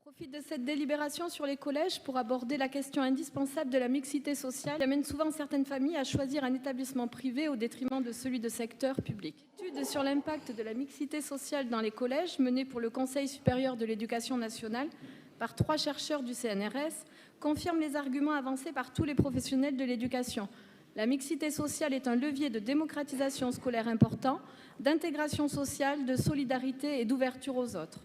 Je profite de cette délibération sur les collèges pour aborder la question indispensable de la mixité sociale qui amène souvent certaines familles à choisir un établissement privé au détriment de celui de secteur public. L'étude sur l'impact de la mixité sociale dans les collèges menée pour le Conseil supérieur de l'éducation nationale par 3 chercheurs du CNRS confirme les arguments avancés par tous les professionnels de l'éducation. La mixité sociale est un levier de démocratisation scolaire important, d'intégration sociale, de solidarité et d'ouverture aux autres.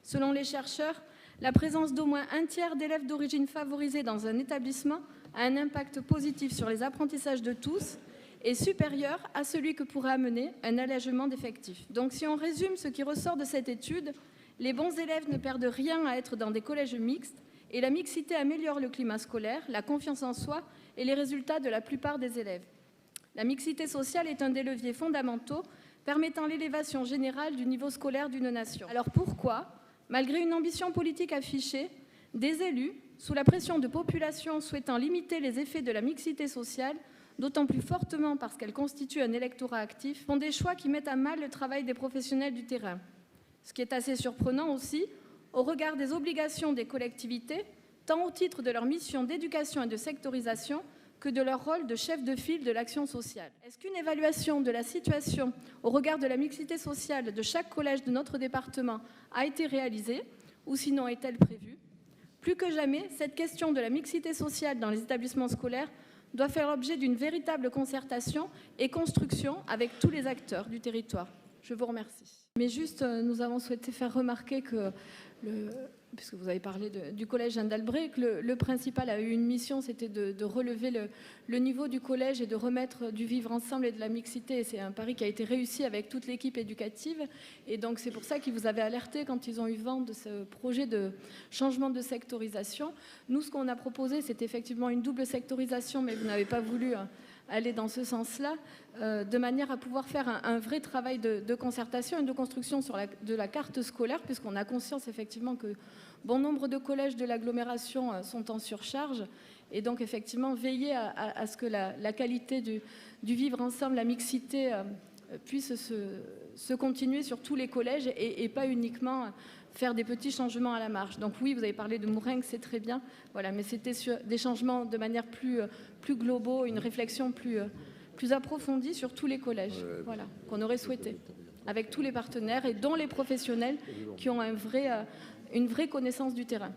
Selon les chercheurs, la présence d'au moins un tiers d'élèves d'origine favorisée dans un établissement a un impact positif sur les apprentissages de tous et supérieur à celui que pourrait amener un allègement d'effectifs. Donc si on résume ce qui ressort de cette étude, les bons élèves ne perdent rien à être dans des collèges mixtes et la mixité améliore le climat scolaire, la confiance en soi et les résultats de la plupart des élèves. La mixité sociale est un des leviers fondamentaux permettant l'élévation générale du niveau scolaire d'une nation. Alors pourquoi, malgré une ambition politique affichée, des élus, sous la pression de populations souhaitant limiter les effets de la mixité sociale, d'autant plus fortement parce qu'elle constitue un électorat actif, font des choix qui mettent à mal le travail des professionnels du terrain. Ce qui est assez surprenant aussi, au regard des obligations des collectivités, tant au titre de leur mission d'éducation et de sectorisation que de leur rôle de chef de file de l'action sociale. Est-ce qu'une évaluation de la situation au regard de la mixité sociale de chaque collège de notre département a été réalisée ou sinon est-elle prévue? Plus que jamais, cette question de la mixité sociale dans les établissements scolaires doit faire l'objet d'une véritable concertation et construction avec tous les acteurs du territoire. Je vous remercie. Mais juste, nous avons souhaité faire remarquer que, puisque vous avez parlé du collège Jeanne d'Albret, que le principal a eu une mission, c'était de relever le niveau du collège et de remettre du vivre ensemble et de la mixité. Et c'est un pari qui a été réussi avec toute l'équipe éducative. Et donc c'est pour ça qu'ils vous avaient alerté quand ils ont eu vent de ce projet de changement de sectorisation. Nous, ce qu'on a proposé, c'est effectivement une double sectorisation, mais vous n'avez pas voulu aller dans ce sens-là, de manière à pouvoir faire un vrai travail de concertation et de construction de la carte scolaire, puisqu'on a conscience effectivement que bon nombre de collèges de l'agglomération sont en surcharge, et donc effectivement veiller à ce que la qualité du vivre ensemble, la mixité, puisse se continuer sur tous les collèges et pas uniquement faire des petits changements à la marge. Donc oui, vous avez parlé de Mourenx, c'est très bien, voilà, mais c'était sur des changements de manière plus globaux, une réflexion plus approfondie sur tous les collèges, voilà, qu'on aurait souhaité, avec tous les partenaires et dont les professionnels qui ont une vraie connaissance du terrain.